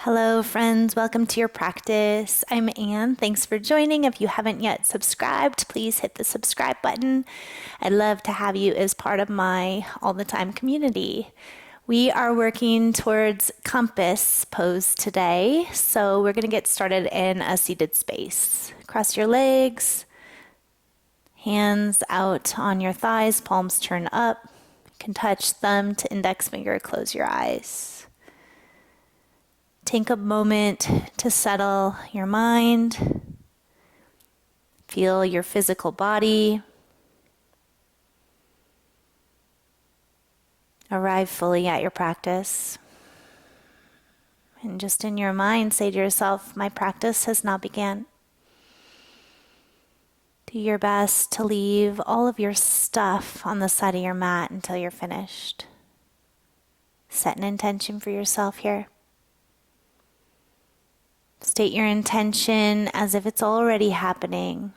Hello, friends. Welcome to your practice. I'm Anne. Thanks for joining. If you haven't yet subscribed, please hit the subscribe button. I'd love to have you as part of my all the time community. We are working towards compass pose today, so we're going to get started in a seated space. Cross your legs, hands out on your thighs, palms turn up. You can touch thumb to index finger, close your eyes. Take a moment to settle your mind, feel your physical body, arrive fully at your practice, and just in your mind say to yourself, my practice has now begun. Do your best to leave all of your stuff on the side of your mat until you're finished. Set an intention for yourself here. State your intention as if it's already happening.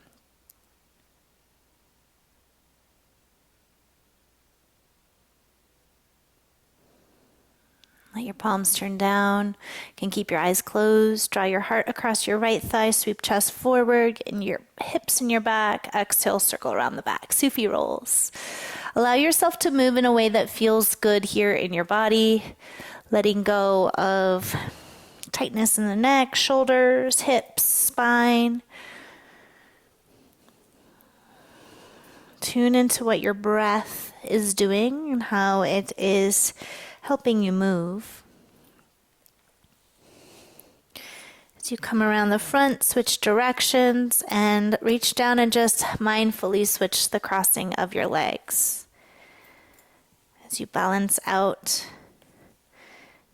Let your palms turn down. You can keep your eyes closed. Draw your heart across your right thigh. Sweep chest forward and your hips in your back. Exhale, circle around the back. Sufi rolls. Allow yourself to move in a way that feels good here in your body. Letting go of tightness in the neck, shoulders, hips, spine. Tune into what your breath is doing and how it is helping you move. As you come around the front, switch directions and reach down and just mindfully switch the crossing of your legs. As you balance out,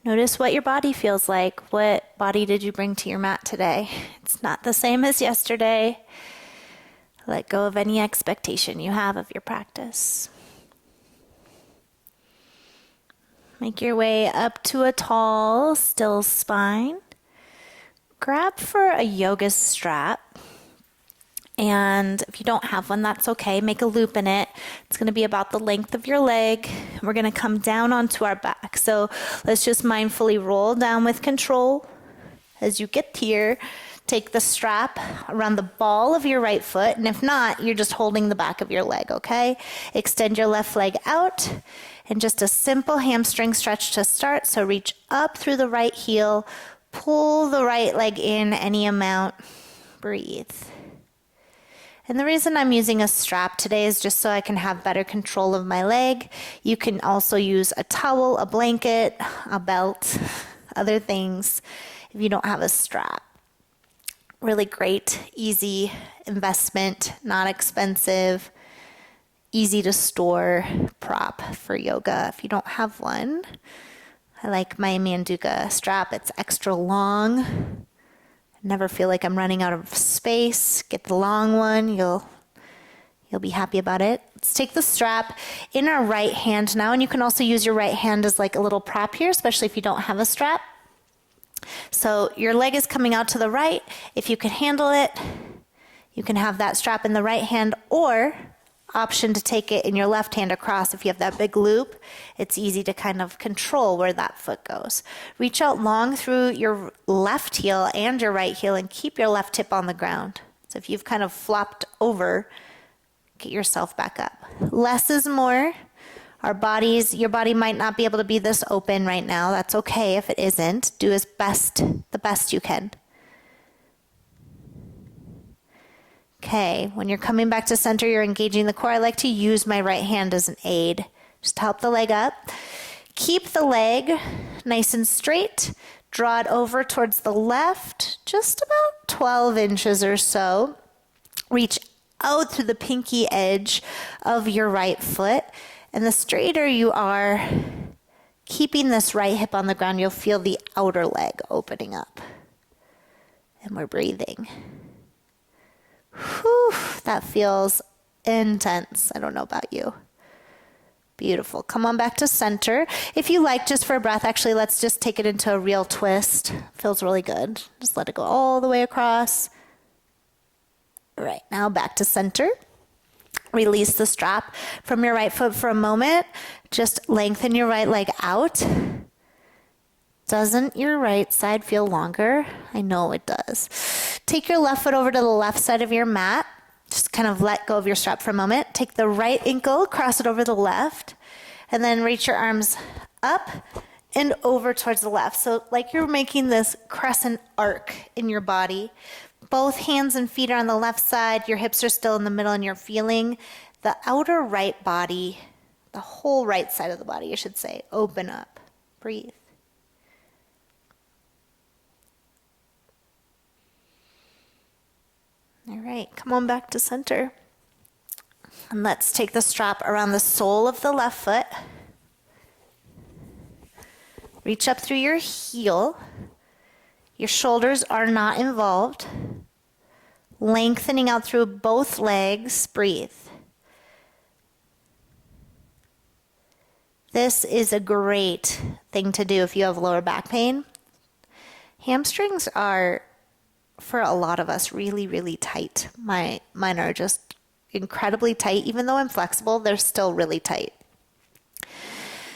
notice what your body feels like. What body did you bring to your mat today? It's not the same as yesterday. Let go of any expectation you have of your practice. Make your way up to a tall, still spine. Grab for a yoga strap. And if you don't have one, that's okay. Make a loop in it. It's going to be about the length of your leg. We're going to come down onto our back. So let's just mindfully roll down with control. As you get here, take the strap around the ball of your right foot. And if not, you're just holding the back of your leg, okay? Extend your left leg out. And just a simple hamstring stretch to start. So reach up through the right heel. Pull the right leg in any amount. Breathe. And the reason I'm using a strap today is just so I can have better control of my leg. You can also use a towel, a blanket, a belt, other things if you don't have a strap. Really great, easy investment, not expensive, easy to store prop for yoga if you don't have one. I like my Manduka strap. It's extra long. Never feel like I'm running out of space. Get the long one. You'll be happy about it. Let's take the strap in our right hand now, and you can also use your right hand as like a little prop here, especially if you don't have a strap. So your leg is coming out to the right. If you can handle it, you can have that strap in the right hand, or option to take it in your left hand across. If you have that big loop, it's easy to kind of control where that foot goes. Reach out long through your left heel and your right heel and keep your left hip on the ground. So if you've kind of flopped over, get yourself back up. Less is more. Your body might not be able to be this open right now. That's okay if it isn't. Do the best you can. Okay, when you're coming back to center, you're engaging the core. I like to use my right hand as an aid, just to help the leg up. Keep the leg nice and straight. Draw it over towards the left, just about 12 inches or so. Reach out through the pinky edge of your right foot. And the straighter you are, keeping this right hip on the ground, you'll feel the outer leg opening up. And we're breathing. Whew, that feels intense. I don't know about you. Beautiful. Come on back to center. If you like, just for a breath, actually, let's just take it into a real twist. Feels really good. Just let it go all the way across. All right, now back to center. Release the strap from your right foot for a moment. Just lengthen your right leg out. Doesn't your right side feel longer? I know it does. Take your left foot over to the left side of your mat. Just kind of let go of your strap for a moment. Take the right ankle, cross it over the left, and then reach your arms up and over towards the left. So like you're making this crescent arc in your body. Both hands and feet are on the left side. Your hips are still in the middle, and you're feeling the outer right body, the whole right side of the body, I should say, open up. Breathe. All right, come on back to center. And let's take the strap around the sole of the left foot. Reach up through your heel. Your shoulders are not involved. Lengthening out through both legs. Breathe. This is a great thing to do if you have lower back pain. Hamstrings are, for a lot of us, really, really tight. Mine are just incredibly tight. Even though I'm flexible, they're still really tight.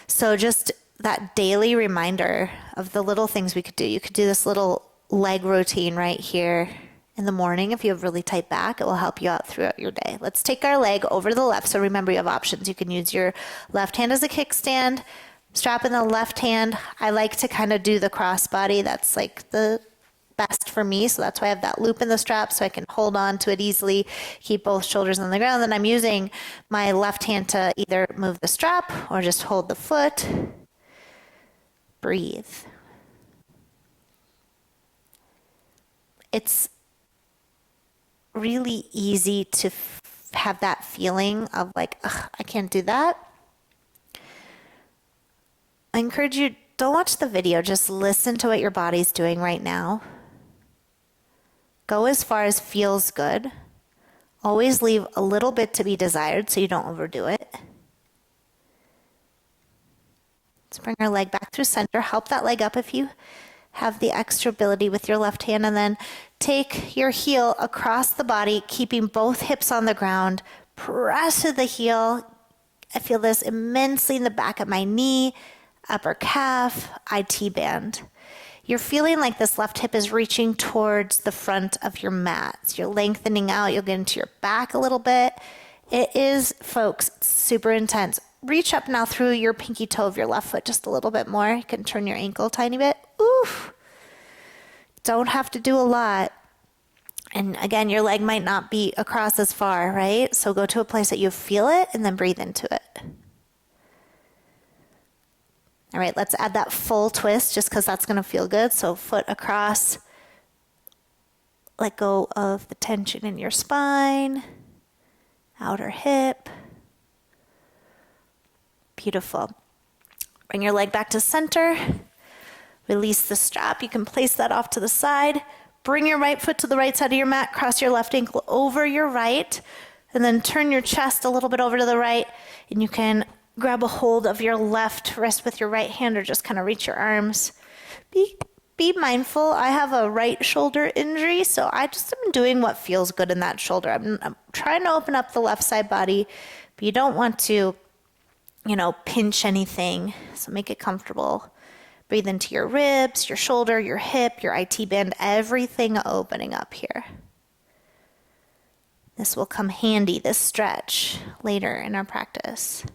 So just that daily reminder of the little things we could do. You could do this little leg routine right here in the morning. If you have really tight back, it will help you out throughout your day. Let's take our leg over to the left. So remember, you have options. You can use your left hand as a kickstand, strap in the left hand. I like to kind of do the crossbody. That's like the best for me. So that's why I have that loop in the strap so I can hold on to it easily, keep both shoulders on the ground. Then I'm using my left hand to either move the strap or just hold the foot. Breathe. It's really easy to have that feeling of like, ugh, I can't do that. I encourage you, don't watch the video, just listen to what your body's doing right now. Go as far as feels good. Always leave a little bit to be desired so you don't overdo it. Let's bring our leg back through center. Help that leg up if you have the extra ability with your left hand, and then take your heel across the body, keeping both hips on the ground. Press to the heel. I feel this immensely in the back of my knee, upper calf, IT band. You're feeling like this left hip is reaching towards the front of your mat. So you're lengthening out. You'll get into your back a little bit. It is, folks, super intense. Reach up now through your pinky toe of your left foot just a little bit more. You can turn your ankle a tiny bit. Oof. Don't have to do a lot. And again, your leg might not be across as far, right? So go to a place that you feel it and then breathe into it. All right, let's add that full twist just because that's going to feel good. So foot across. Let go of the tension in your spine. Outer hip. Beautiful. Bring your leg back to center. Release the strap. You can place that off to the side. Bring your right foot to the right side of your mat. Cross your left ankle over your right. And then turn your chest a little bit over to the right. And you can grab a hold of your left wrist with your right hand or just kind of reach your arms. Be mindful. I have a right shoulder injury, so I just am doing what feels good in that shoulder. I'm trying to open up the left side body, but you don't want to, pinch anything. So make it comfortable. Breathe into your ribs, your shoulder, your hip, your IT band, everything opening up here. This will come handy, this stretch, later in our practice.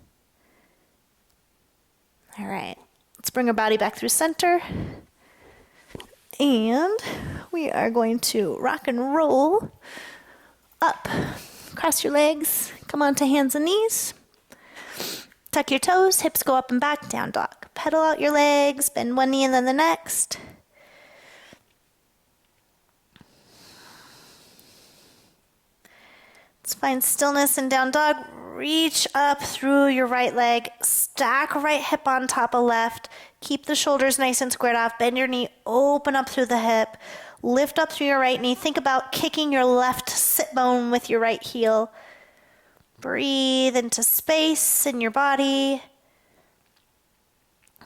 All right, let's bring our body back through center. And we are going to rock and roll up. Cross your legs, come onto hands and knees. Tuck your toes, hips go up and back, down dog. Pedal out your legs, bend one knee and then the next. Let's find stillness in down dog. Reach up through your right leg, stack right hip on top of left. Keep the shoulders nice and squared off. Bend your knee, open up through the hip. Lift up through your right knee. Think about kicking your left sit bone with your right heel. Breathe into space in your body.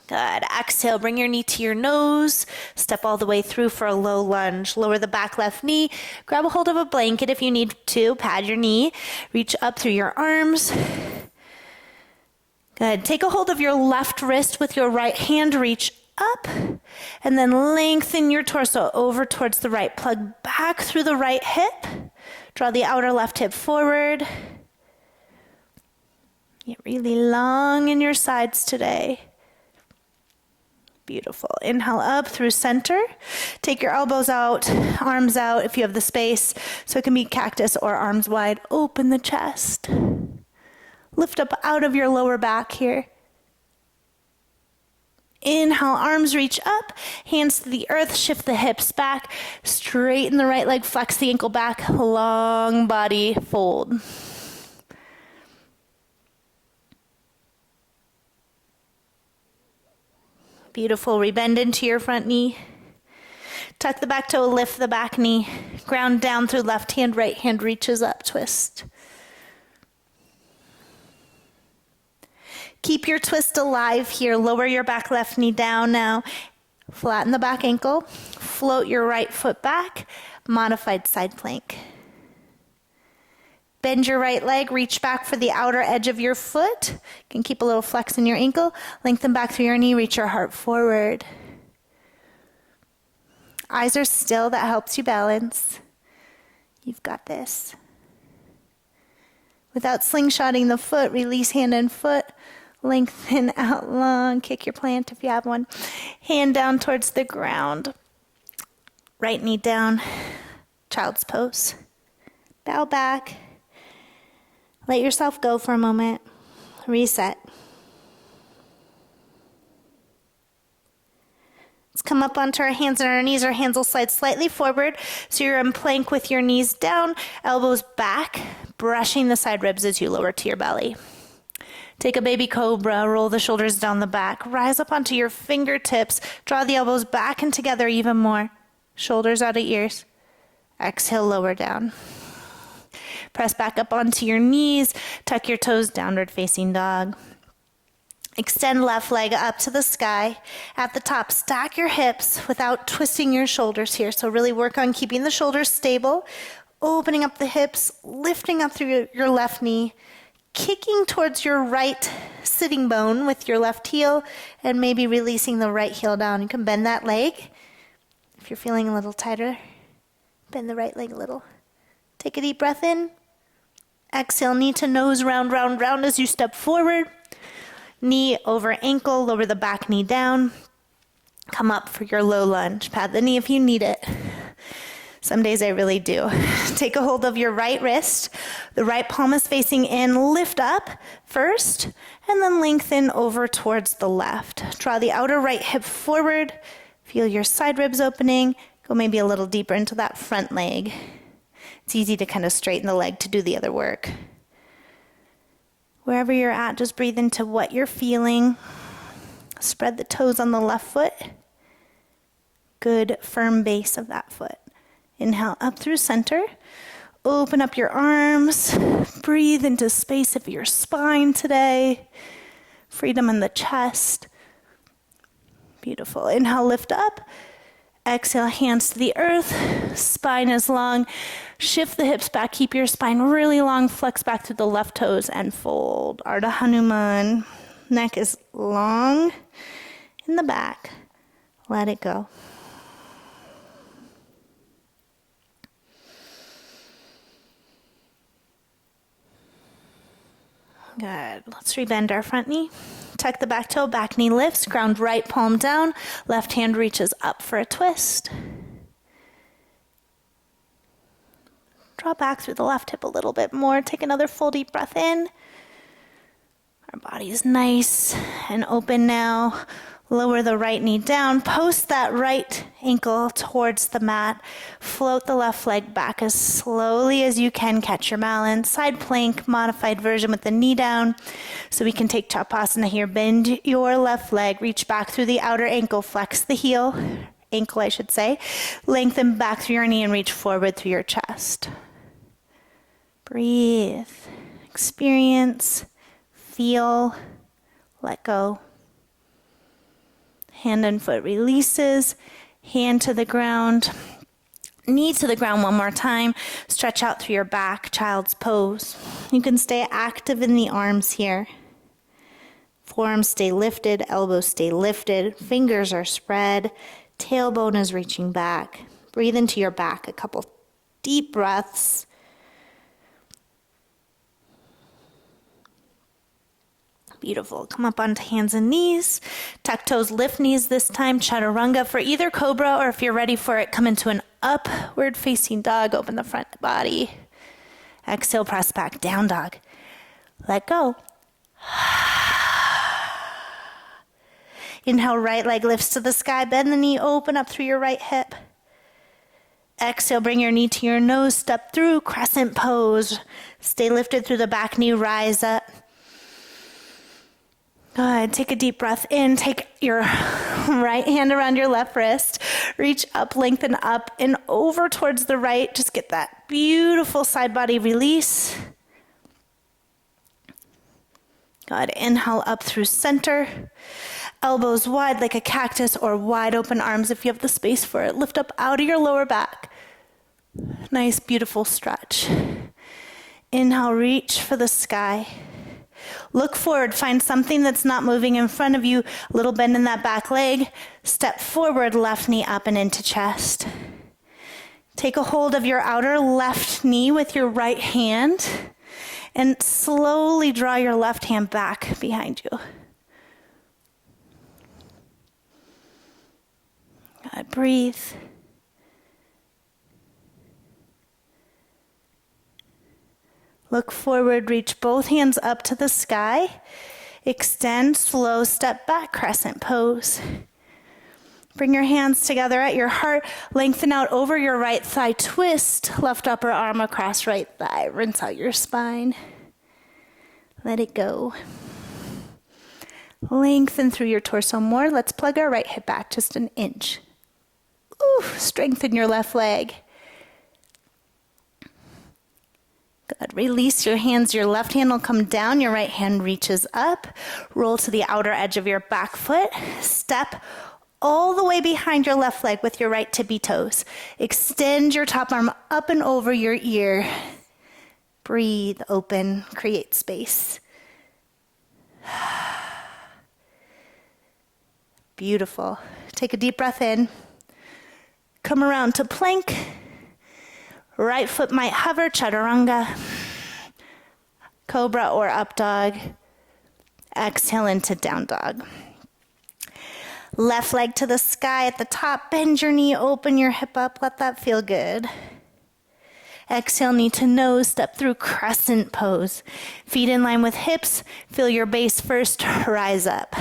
Good. Exhale, bring your knee to your nose. Step all the way through for a low lunge. Lower the back left knee. Grab a hold of a blanket if you need to. Pad your knee. Reach up through your arms. Good. Take a hold of your left wrist with your right hand. Reach up. And then lengthen your torso over towards the right. Plug back through the right hip. Draw the outer left hip forward. Get really long in your sides today. Beautiful. Inhale up through center. Take your elbows out, arms out if you have the space. So it can be cactus or arms wide. Open the chest. Lift up out of your lower back here. Inhale, arms reach up, hands to the earth, shift the hips back, straighten the right leg, flex the ankle back, long body fold. Beautiful. Rebend into your front knee. Tuck the back toe, lift the back knee. Ground down through left hand, right hand reaches up, twist. Keep your twist alive here. Lower your back left knee down now. Flatten the back ankle. Float your right foot back. Modified side plank. Bend your right leg, reach back for the outer edge of your foot. You can keep a little flex in your ankle. Lengthen back through your knee, reach your heart forward. Eyes are still, that helps you balance. You've got this. Without slingshotting the foot, release hand and foot. Lengthen out long, kick your plant if you have one. Hand down towards the ground. Right knee down, child's pose. Bow back. Let yourself go for a moment. Reset. Let's come up onto our hands and our knees. Our hands will slide slightly forward. So you're in plank with your knees down, elbows back, brushing the side ribs as you lower to your belly. Take a baby cobra, roll the shoulders down the back. Rise up onto your fingertips. Draw the elbows back and together even more. Shoulders out of ears. Exhale, lower down. Press back up onto your knees. Tuck your toes, downward facing dog. Extend left leg up to the sky. At the top, stack your hips without twisting your shoulders here. So really work on keeping the shoulders stable. Opening up the hips, lifting up through your left knee. Kicking towards your right sitting bone with your left heel and maybe releasing the right heel down. You can bend that leg. If you're feeling a little tighter, bend the right leg a little. Take a deep breath in. Exhale, knee to nose, round, round, round as you step forward. Knee over ankle, lower the back knee down. Come up for your low lunge. Pat the knee if you need it. Some days I really do. Take a hold of your right wrist. The right palm is facing in. Lift up first, and then lengthen over towards the left. Draw the outer right hip forward. Feel your side ribs opening. Go maybe a little deeper into that front leg. It's easy to kind of straighten the leg to do the other work. Wherever you're at, just breathe into what you're feeling. Spread the toes on the left foot. Good firm base of that foot. Inhale up through center. Open up your arms. Breathe into space of your spine today. Freedom in the chest. Beautiful. Inhale, lift up. Exhale, hands to the earth. Spine is long. Shift the hips back. Keep your spine really long. Flex back through the left toes and fold. Ardha Hanuman. Neck is long in the back. Let it go. Good. Let's rebend our front knee. Tuck the back toe, back knee lifts, ground right palm down, left hand reaches up for a twist. Draw back through the left hip a little bit more. Take another full deep breath in. Our body's nice and open now. Lower the right knee down. Post that right ankle towards the mat. Float the left leg back as slowly as you can. Catch your balance. Side plank, modified version with the knee down. So we can take Chapasana here. Bend your left leg. Reach back through the outer ankle. Flex the heel. Ankle, I should say. Lengthen back through your knee and reach forward through your chest. Breathe. Experience. Feel. Let go. Hand and foot releases, hand to the ground, knee to the ground one more time. Stretch out through your back, child's pose. You can stay active in the arms here. Forearms stay lifted, elbows stay lifted, fingers are spread, tailbone is reaching back. Breathe into your back, a couple deep breaths. Beautiful. Come up onto hands and knees. Tuck toes, lift knees this time. Chaturanga for either cobra, or if you're ready for it, come into an upward facing dog. Open the front body. Exhale, press back, down dog. Let go. Inhale, right leg lifts to the sky. Bend the knee, open up through your right hip. Exhale, bring your knee to your nose. Step through, crescent pose. Stay lifted through the back knee, rise up. Good. Take a deep breath in. Take your right hand around your left wrist. Reach up, lengthen up and over towards the right. Just get that beautiful side body release. Good. Inhale up through center. Elbows wide like a cactus or wide open arms if you have the space for it. Lift up out of your lower back. Nice, beautiful stretch. Inhale, reach for the sky. Look forward, find something that's not moving in front of you. A little bend in that back leg. Step forward, left knee up and into chest. Take a hold of your outer left knee with your right hand and slowly draw your left hand back behind you. Good. Breathe. Look forward, reach both hands up to the sky. Extend, slow step back, crescent pose. Bring your hands together at your heart. Lengthen out over your right thigh. Twist left upper arm across right thigh. Rinse out your spine. Let it go. Lengthen through your torso more. Let's plug our right hip back just an inch. Ooh, strengthen your left leg. Good. Release your hands. Your left hand will come down. Your right hand reaches up. Roll to the outer edge of your back foot. Step all the way behind your left leg with your right tippy toes. Extend your top arm up and over your ear. Breathe, open, create space. Beautiful. Take a deep breath in. Come around to plank. Right foot might hover, chaturanga, cobra or up dog. Exhale into down dog. Left leg to the sky at the top. Bend your knee, open your hip up. Let that feel good. Exhale, knee to nose. Step through crescent pose. Feet in line with hips. Feel your base first. Rise up.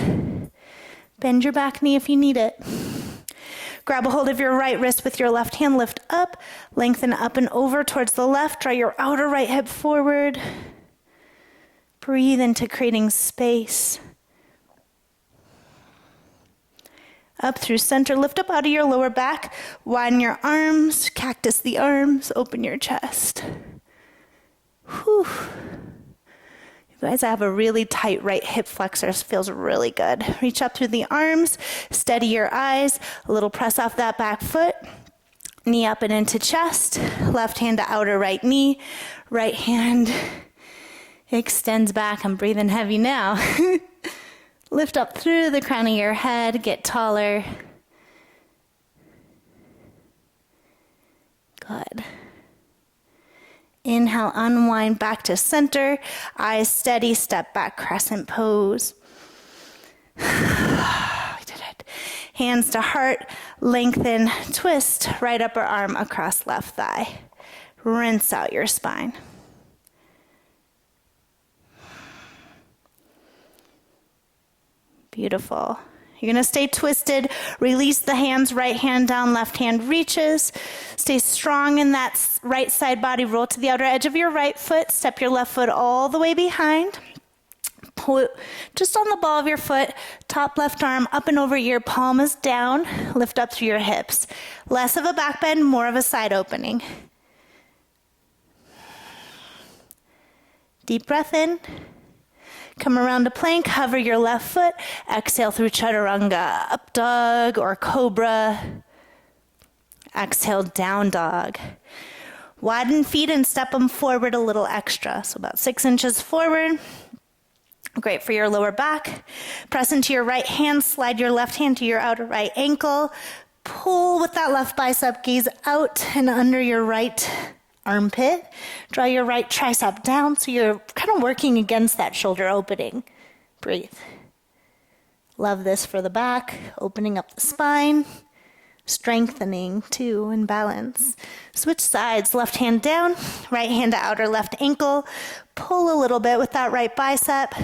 Bend your back knee if you need it. Grab a hold of your right wrist with your left hand. Lift up. Lengthen up and over towards the left. Draw your outer right hip forward. Breathe into creating space. Up through center. Lift up out of your lower back. Widen your arms. Cactus the arms. Open your chest. Whew. You guys, I have a really tight right hip flexor. This feels really good. Reach up through the arms. Steady your eyes. A little press off that back foot. Knee up and into chest. Left hand to outer right knee. Right hand extends back. I'm breathing heavy now. Lift up through the crown of your head. Get taller. Good. Inhale, unwind back to center. Eyes steady, step back, crescent pose. We did it. Hands to heart, lengthen, twist, right upper arm across left thigh. Rinse out your spine. Beautiful. You're going to stay twisted. Release the hands, right hand down, left hand reaches. Stay strong in that right side body. Roll to the outer edge of your right foot. Step your left foot all the way behind. Pull just on the ball of your foot. Top left arm up and over ear, palm is down. Lift up through your hips. Less of a back bend, more of a side opening. Deep breath in. Come around to plank, hover your left foot, exhale through chaturanga, up dog or cobra. Exhale, down dog. Widen feet and step them forward a little extra, so about 6 inches forward. Great for your lower back. Press into your right hand, slide your left hand to your outer right ankle. Pull with that left bicep, gaze out and under your right armpit. Draw your right tricep down so you're kind of working against that shoulder opening. Breathe. Love this for the back, opening up the spine, strengthening too, and balance. Switch sides, left hand down, right hand to outer left ankle. Pull a little bit with that right bicep.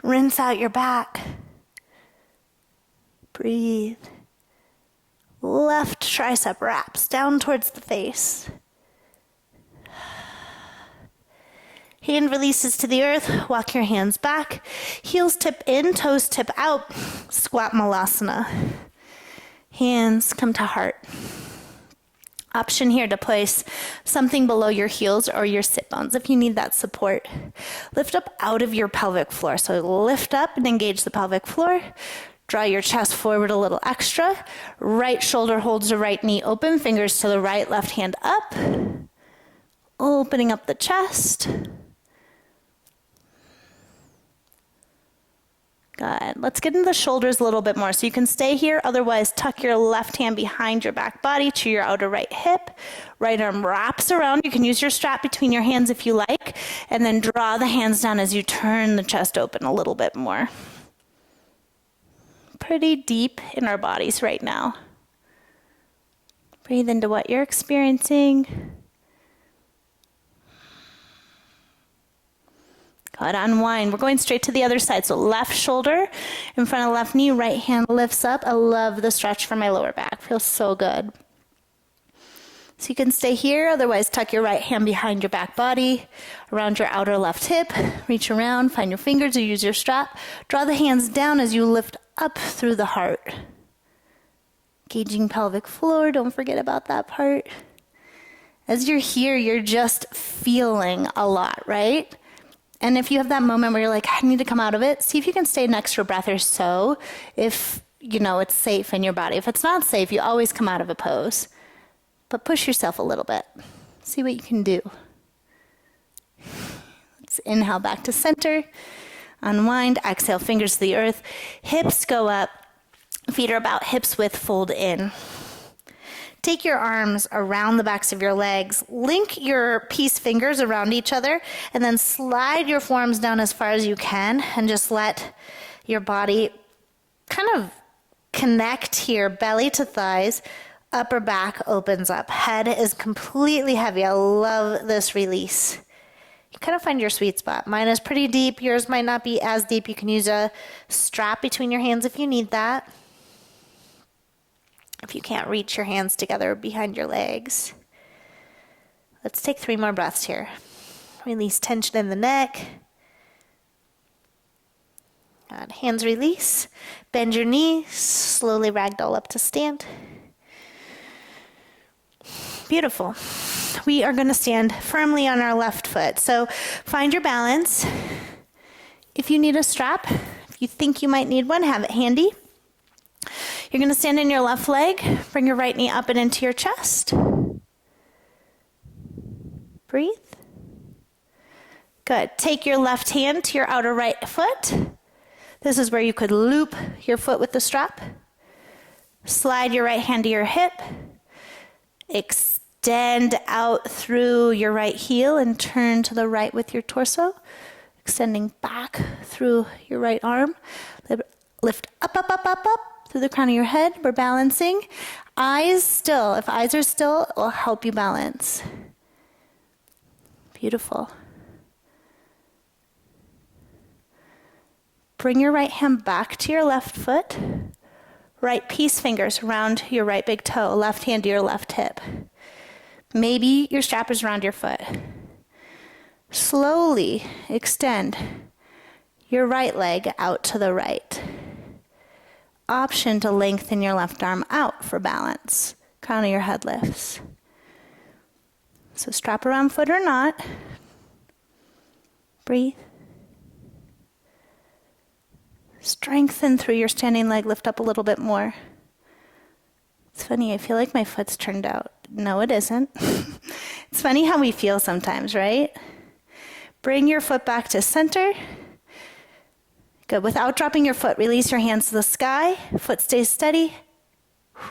Rinse out your back. Breathe. Left tricep wraps down towards the face. Hand releases to the earth, walk your hands back, heels tip in, toes tip out, squat malasana. Hands come to heart. Option here to place something below your heels or your sit bones if you need that support. Lift up out of your pelvic floor. So lift up and engage the pelvic floor. Draw your chest forward a little extra. Right shoulder holds the right knee open, fingers to the right, left hand up. Opening up the chest. Good. Let's get into the shoulders a little bit more. So you can stay here. Otherwise, tuck your left hand behind your back body to your outer right hip. Right arm wraps around. You can use your strap between your hands if you like. And then draw the hands down as you turn the chest open a little bit more. Pretty deep in our bodies right now. Breathe into what you're experiencing. Good, unwind. We're going straight to the other side. So left shoulder in front of left knee, right hand lifts up. I love the stretch for my lower back. Feels so good. So you can stay here. Otherwise, tuck your right hand behind your back body, around your outer left hip. Reach around, find your fingers or use your strap. Draw the hands down as you lift up through the heart. Engaging pelvic floor. Don't forget about that part. As you're here, you're just feeling a lot, right? And if you have that moment where you're like, I need to come out of it, see if you can stay an extra breath or so if, it's safe in your body. If it's not safe, you always come out of a pose. But push yourself a little bit. See what you can do. Let's inhale back to center. Unwind. Exhale, fingers to the earth. Hips go up. Feet are about hips width, fold in. Take your arms around the backs of your legs, link your peace fingers around each other, and then slide your forearms down as far as you can, and just let your body kind of connect here, belly to thighs, upper back opens up. Head is completely heavy. I love this release. You kind of find your sweet spot. Mine is pretty deep. Yours might not be as deep. You can use a strap between your hands if you need that. If you can't reach your hands together behind your legs. Let's take 3 more breaths here. Release tension in the neck. Good. Hands release. Bend your knees. Slowly ragdoll up to stand. Beautiful. We are going to stand firmly on our left foot. So find your balance. If you need a strap, if you think you might need one, have it handy. You're going to stand in your left leg, bring your right knee up and into your chest. Breathe. Good. Take your left hand to your outer right foot. This is where you could loop your foot with the strap. Slide your right hand to your hip. Extend out through your right heel and turn to the right with your torso. Extending back through your right arm. Lift up, up, up, up, up. Through the crown of your head, we're balancing. Eyes still. If eyes are still, it will help you balance. Beautiful. Bring your right hand back to your left foot. Right peace fingers around your right big toe. Left hand to your left hip. Maybe your strap is around your foot. Slowly extend your right leg out to the right. Option to lengthen your left arm out for balance. Crown of your head lifts. So strap around foot or not. Breathe. Strengthen through your standing leg. Lift up a little bit more. It's funny, I feel like my foot's turned out. No, it isn't. It's funny how we feel sometimes, right? Bring your foot back to center. Good. Without dropping your foot, release your hands to the sky. Foot stays steady.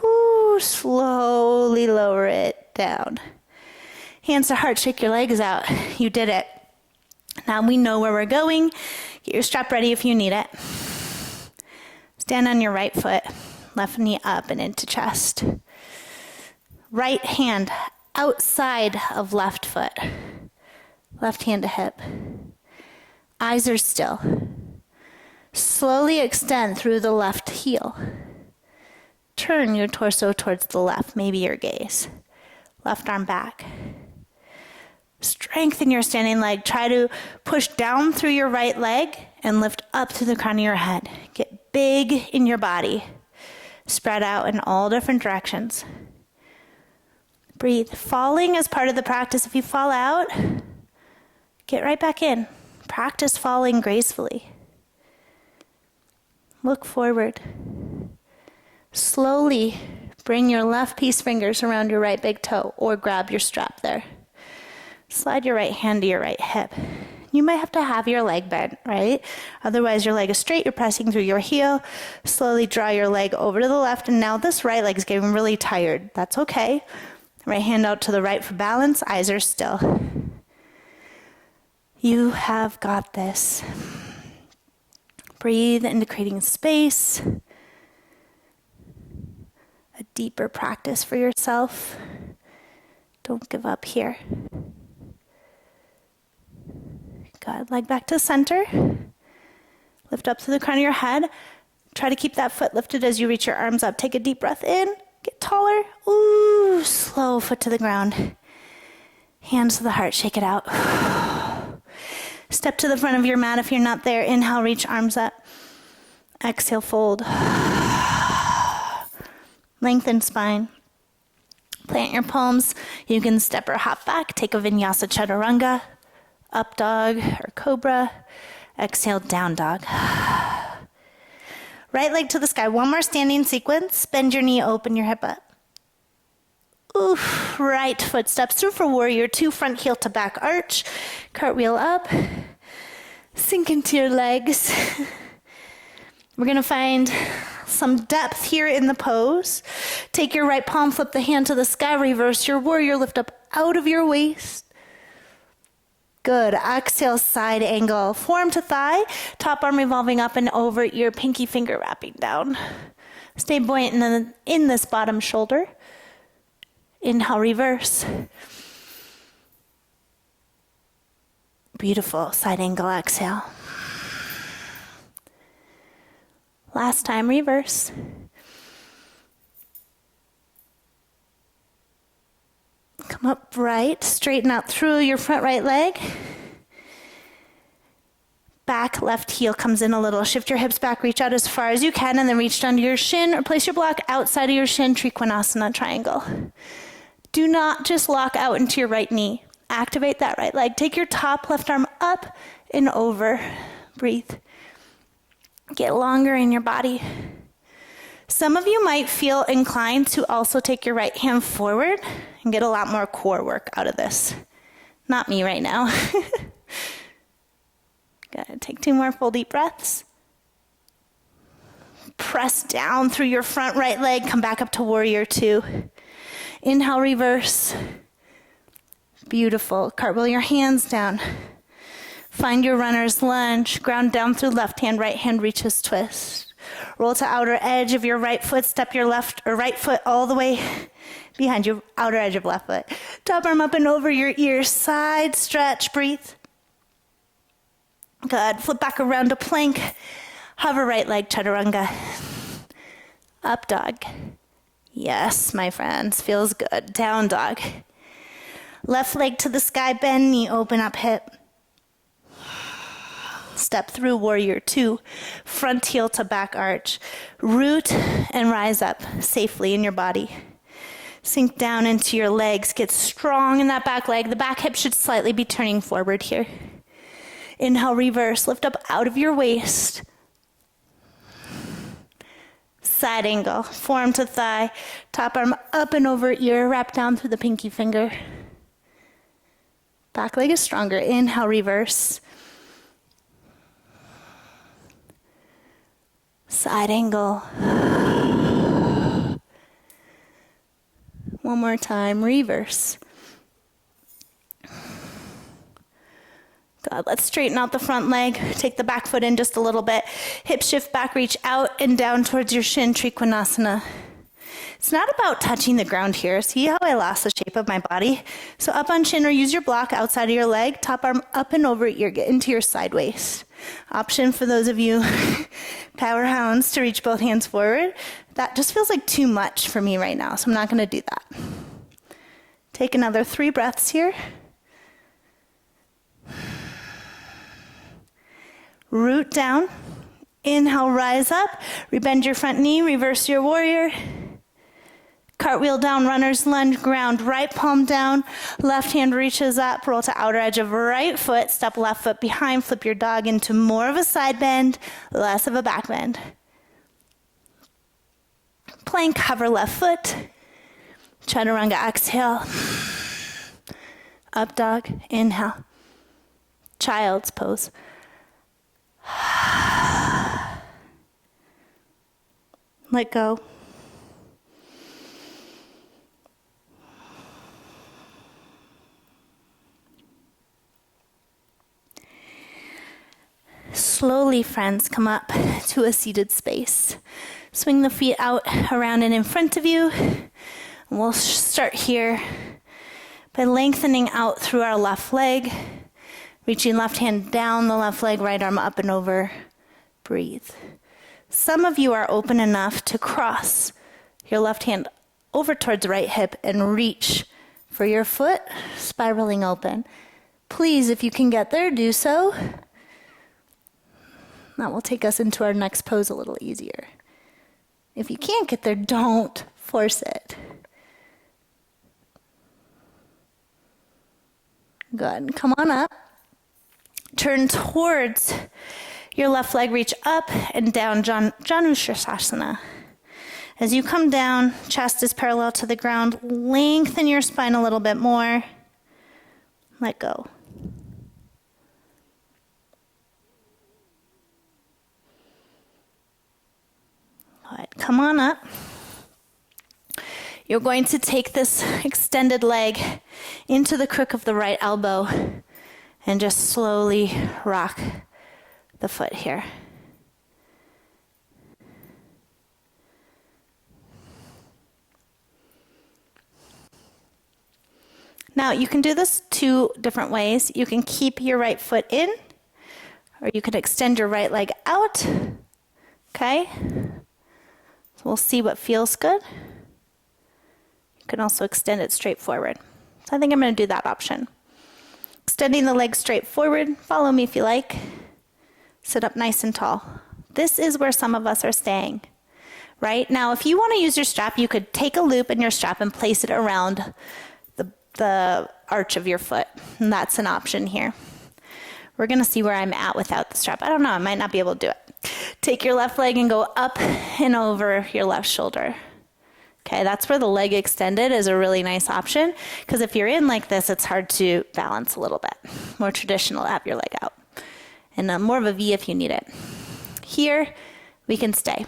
Whoo, slowly lower it down. Hands to heart, shake your legs out. You did it. Now we know where we're going. Get your strap ready if you need it. Stand on your right foot, left knee up and into chest. Right hand outside of left foot. Left hand to hip. Eyes are still. Slowly extend through the left heel. Turn your torso towards the left, maybe your gaze. Left arm back. Strengthen your standing leg. Try to push down through your right leg and lift up to the crown of your head. Get big in your body. Spread out in all different directions. Breathe. Falling is part of the practice. If you fall out, get right back in. Practice falling gracefully. Look forward. Slowly bring your left peace fingers around your right big toe or grab your strap there. Slide your right hand to your right hip. You might have to have your leg bent, right? Otherwise, your leg is straight. You're pressing through your heel. Slowly draw your leg over to the left. And now this right leg is getting really tired. That's okay. Right hand out to the right for balance. Eyes are still. You have got this. Breathe into creating space. A deeper practice for yourself. Don't give up here. Good. Leg back to center. Lift up to the crown of your head. Try to keep that foot lifted as you reach your arms up. Take a deep breath in. Get taller. Ooh, slow foot to the ground. Hands to the heart. Shake it out. Step to the front of your mat if you're not there. Inhale, reach arms up. Exhale, fold. Lengthen spine. Plant your palms. You can step or hop back. Take a Vinyasa chaturanga. Up dog or cobra. Exhale, down dog. Right leg to the sky. One more standing sequence. Bend your knee, open your hip up. Oof. Right foot steps through for warrior two. Front heel to back arch. Cartwheel up. Sink into your legs. We're going to find some depth here in the pose. Take your right palm, flip the hand to the sky. Reverse your warrior. Lift up out of your waist. Good. Exhale, side angle. Forearm to thigh. Top arm revolving up and over, your pinky finger wrapping down. Stay buoyant in this bottom shoulder. Inhale, reverse. Beautiful. Side angle, exhale. Last time, reverse. Come up right, straighten out through your front right leg. Back left heel comes in a little. Shift your hips back, reach out as far as you can, and then reach down to your shin or place your block outside of your shin, Trikonasana triangle. Do not just lock out into your right knee. Activate that right leg. Take your top left arm up and over. Breathe. Get longer in your body. Some of you might feel inclined to also take your right hand forward and get a lot more core work out of this. Not me right now. Good. Take two more full deep breaths. Press down through your front right leg. Come back up to warrior two. Inhale, reverse. Beautiful. Cartwheel your hands down. Find your runner's lunge. Ground down through left hand, right hand reaches twist. Roll to outer edge of your right foot. Step your left or right foot all the way behind your outer edge of left foot. Top arm up and over your ear. Side stretch. Breathe. Good. Flip back around to plank. Hover right leg, chaturanga. Up dog. Yes, my friends. Feels good. Down dog. Left leg to the sky. Bend knee. Open up hip. Step through warrior two. Front heel to back arch. Root and rise up safely in your body. Sink down into your legs. Get strong in that back leg. The back hip should slightly be turning forward here. Inhale, reverse. Lift up out of your waist. Side angle. Forearm to thigh. Top arm up and over ear. Wrap down through the pinky finger. Back leg is stronger. Inhale, reverse. Side angle. One more time, reverse. Good, let's straighten out the front leg. Take the back foot in just a little bit. Hip shift back, reach out and down towards your shin, Trikonasana. It's not about touching the ground here. See how I lost the shape of my body? So up on chin or use your block outside of your leg, top arm up and over into your side waist. Option for those of you power hounds to reach both hands forward. That just feels like too much for me right now, so I'm not going to do that. Take another 3 breaths here. Root down. Inhale, rise up. Rebend your front knee, reverse your warrior. Cartwheel down, runner's lunge, ground right palm down, left hand reaches up, roll to outer edge of right foot, step left foot behind, flip your dog into more of a side bend, less of a back bend. Plank, cover left foot, chaturanga, exhale, up dog, inhale, child's pose. Let go. Slowly, friends, come up to a seated space. Swing the feet out, around and in front of you. We'll start here by lengthening out through our left leg, reaching left hand down the left leg, right arm up and over. Breathe. Some of you are open enough to cross your left hand over towards the right hip and reach for your foot, spiraling open. Please, if you can get there, do so. That will take us into our next pose a little easier. If you can't get there, don't force it. Good. Come on up. Turn towards your left leg, reach up and down, Janushirasana. As you come down, chest is parallel to the ground. Lengthen your spine a little bit more. Let go. All right, come on up. You're going to take this extended leg into the crook of the right elbow and just slowly rock the foot here. Now, you can do this 2 different ways. You can keep your right foot in, or you can extend your right leg out. Okay? So we'll see what feels good. You can also extend it straight forward. So I think I'm going to do that option. Extending the leg straight forward. Follow me if you like. Sit up nice and tall. This is where some of us are staying. Right? Now, if you want to use your strap, you could take a loop in your strap and place it around the arch of your foot. And that's an option here. We're going to see where I'm at without the strap. I don't know. I might not be able to do it. Take your left leg and go up and over your left shoulder. Okay, that's where the leg extended is a really nice option, because if you're in like this, it's hard to balance a little bit. More traditional to have your leg out. And more of a V if you need it. Here, we can stay.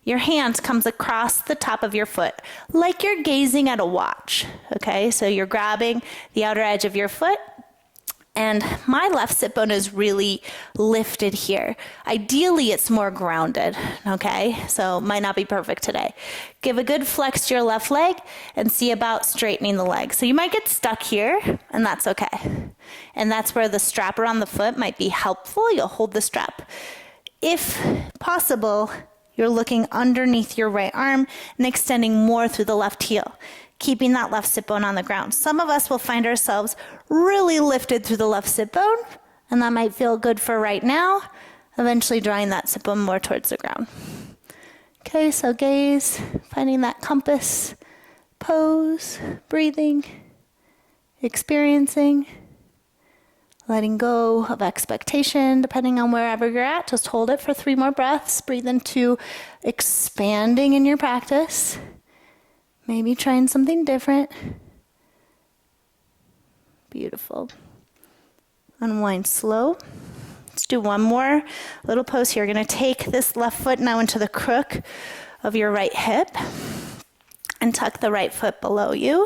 Your hand comes across the top of your foot like you're gazing at a watch. Okay, so you're grabbing the outer edge of your foot, and my left sit bone is really lifted here. Ideally, it's more grounded, okay? So might not be perfect today. Give a good flex to your left leg and see about straightening the leg. So you might get stuck here, and that's okay. And that's where the strap around the foot might be helpful. You'll hold the strap. If possible, you're looking underneath your right arm and extending more through the left heel, keeping that left sit bone on the ground. Some of us will find ourselves really lifted through the left sit bone, and that might feel good for right now, eventually drawing that sit bone more towards the ground. Okay, so gaze, finding that compass, pose, breathing, experiencing, letting go of expectation, depending on wherever you're at. Just hold it for 3 more breaths. Breathe into expanding in your practice. Maybe trying something different. Beautiful. Unwind slow. Let's do one more little pose here. You're going to take this left foot now into the crook of your right hip and tuck the right foot below you.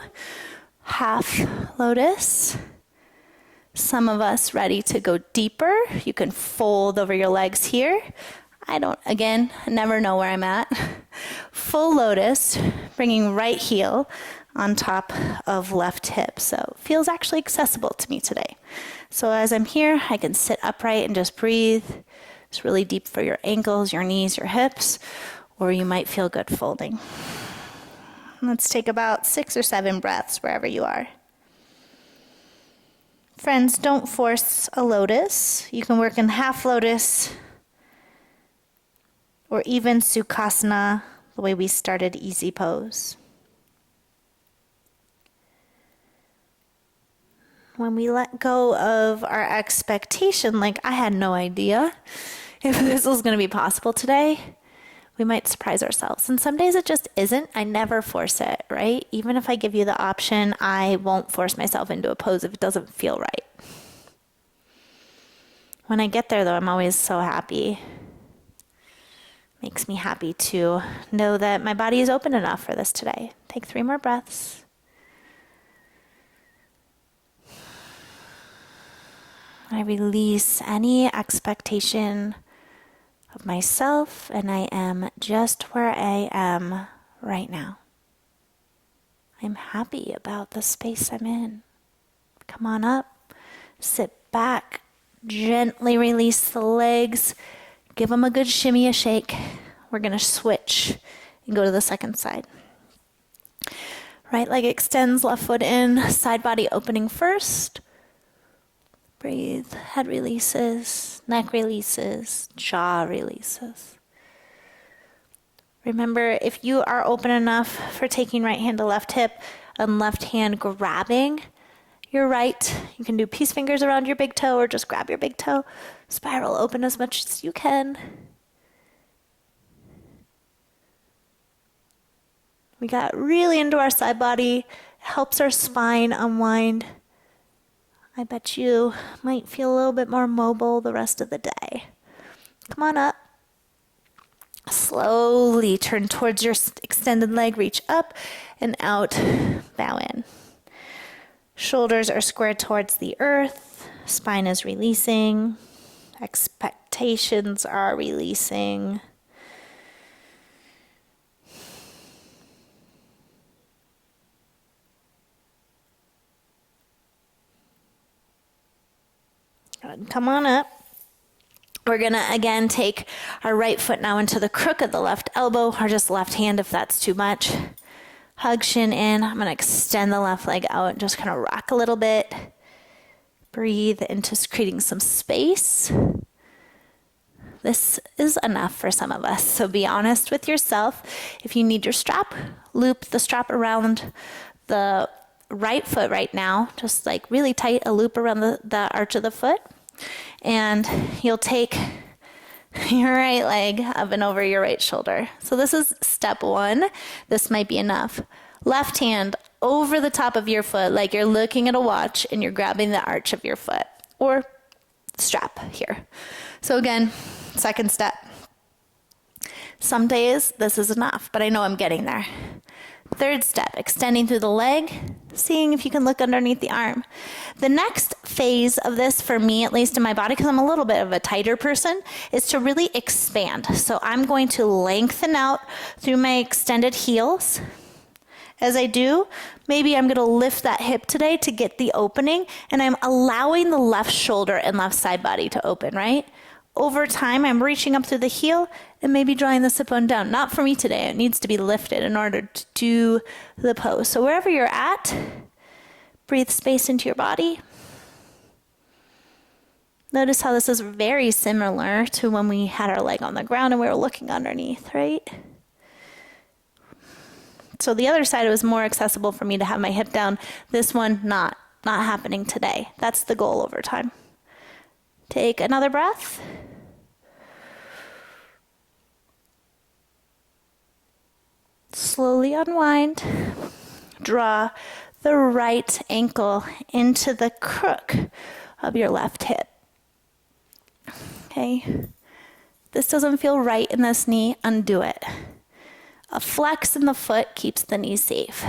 Half lotus. Some of us ready to go deeper. You can fold over your legs here. I never know where I'm at. Full lotus, bringing right heel on top of left hip. So it feels actually accessible to me today. So as I'm here, I can sit upright and just breathe. It's really deep for your ankles, your knees, your hips, or you might feel good folding. Let's take about 6 or 7 breaths wherever you are. Friends, don't force a lotus. You can work in half lotus or even sukhasana, the way we started easy pose. When we let go of our expectation, like I had no idea if this was going to be possible today, we might surprise ourselves. And some days it just isn't. I never force it, right? Even if I give you the option, I won't force myself into a pose if it doesn't feel right. When I get there, though, I'm always so happy. Makes me happy to know that my body is open enough for this today. Take 3 more breaths. I release any expectation of myself, and I am just where I am right now. I'm happy about the space I'm in. Come on up, sit back, gently release the legs, give them a good shimmy, a shake. We're going to switch and go to the second side. Right leg extends, left foot in, side body opening first. Breathe, head releases, neck releases, jaw releases. Remember, if you are open enough for taking right hand to left hip and left hand grabbing your right, you can do peace fingers around your big toe or just grab your big toe. Spiral open as much as you can. We got really into our side body. It helps our spine unwind. I bet you might feel a little bit more mobile the rest of the day. Come on up. Slowly turn towards your extended leg, reach up and out, bow in. Shoulders are squared towards the earth, spine is releasing, expectations are releasing. Good. Come on up. We're going to again take our right foot now into the crook of the left elbow or just left hand if that's too much. Hug shin in. I'm going to extend the left leg out and just kind of rock a little bit. Breathe into creating some space. This is enough for some of us, so be honest with yourself. If you need your strap, loop the strap around the right foot right now, just like really tight, a loop around the arch of the foot. And you'll take your right leg up and over your right shoulder. So this is step 1. This might be enough. Left hand over the top of your foot, like you're looking at a watch and you're grabbing the arch of your foot or strap here. So again, second step. Some days this is enough, but I know I'm getting there. Third step, extending through the leg, seeing if you can look underneath the arm. The next phase of this, for me, at least in my body, because I'm a little bit of a tighter person, is to really expand. So I'm going to lengthen out through my extended heels. As I do, maybe I'm going to lift that hip today to get the opening, and I'm allowing the left shoulder and left side body to open, right? Over time, I'm reaching up through the heel and maybe drawing the sit bone down. Not for me today. It needs to be lifted in order to do the pose. So wherever you're at, breathe space into your body. Notice how this is very similar to when we had our leg on the ground and we were looking underneath, right? So the other side, it was more accessible for me to have my hip down. This one, not happening today. That's the goal over time. Take another breath. Slowly unwind. Draw the right ankle into the crook of your left hip. Okay. This doesn't feel right in this knee, undo it. A flex in the foot keeps the knee safe.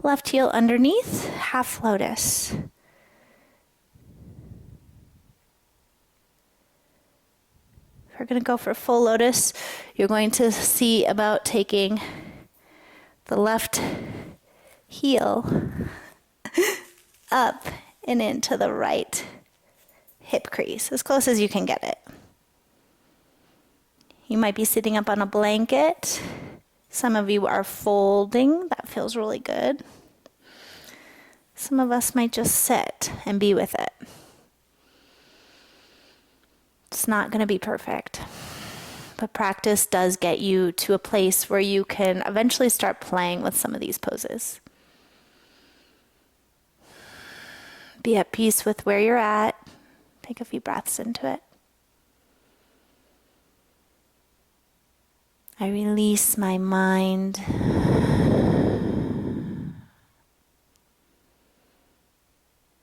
Left heel underneath, half lotus. If we're going to go for full lotus, you're going to see about taking the left heel up and into the right hip crease, as close as you can get it. You might be sitting up on a blanket. Some of you are folding. That feels really good. Some of us might just sit and be with it. It's not going to be perfect, but practice does get you to a place where you can eventually start playing with some of these poses. Be at peace with where you're at. Take a few breaths into it. I release my mind.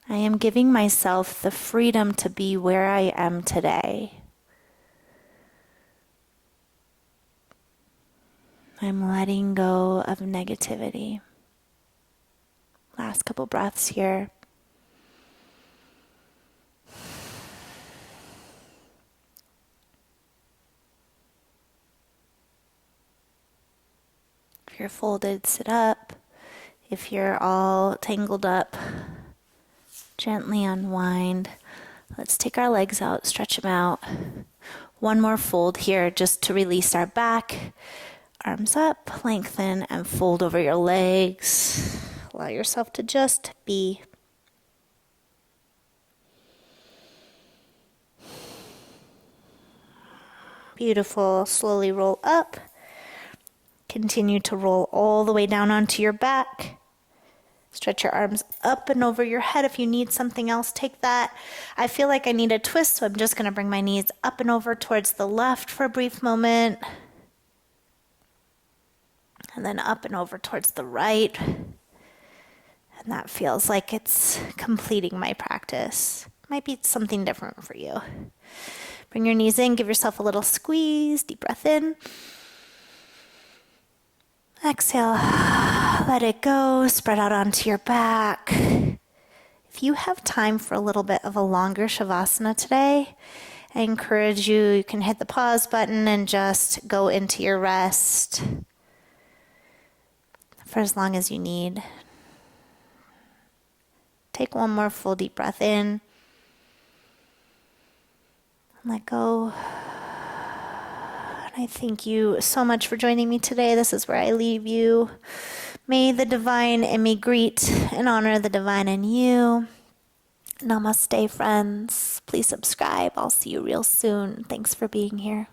I am giving myself the freedom to be where I am today. I'm letting go of negativity. Last couple breaths here. If you're folded, sit up. If you're all tangled up, gently unwind. Let's take our legs out, stretch them out. One more fold here just to release our back. Arms up, lengthen, and fold over your legs. Allow yourself to just be. Beautiful. Slowly roll up. Continue to roll all the way down onto your back. Stretch your arms up and over your head. If you need something else, take that. I feel like I need a twist, so I'm just going to bring my knees up and over towards the left for a brief moment. And then up and over towards the right. And that feels like it's completing my practice. Might be something different for you. Bring your knees in, give yourself a little squeeze, deep breath in. Exhale, let it go, spread out onto your back. If you have time for a little bit of a longer Shavasana today, I encourage you, you can hit the pause button and just go into your rest for as long as you need. Take one more full deep breath in. Let go. I thank you so much for joining me today. This is where I leave you. May the divine in me greet and honor the divine in you. Namaste, friends. Please subscribe. I'll see you real soon. Thanks for being here.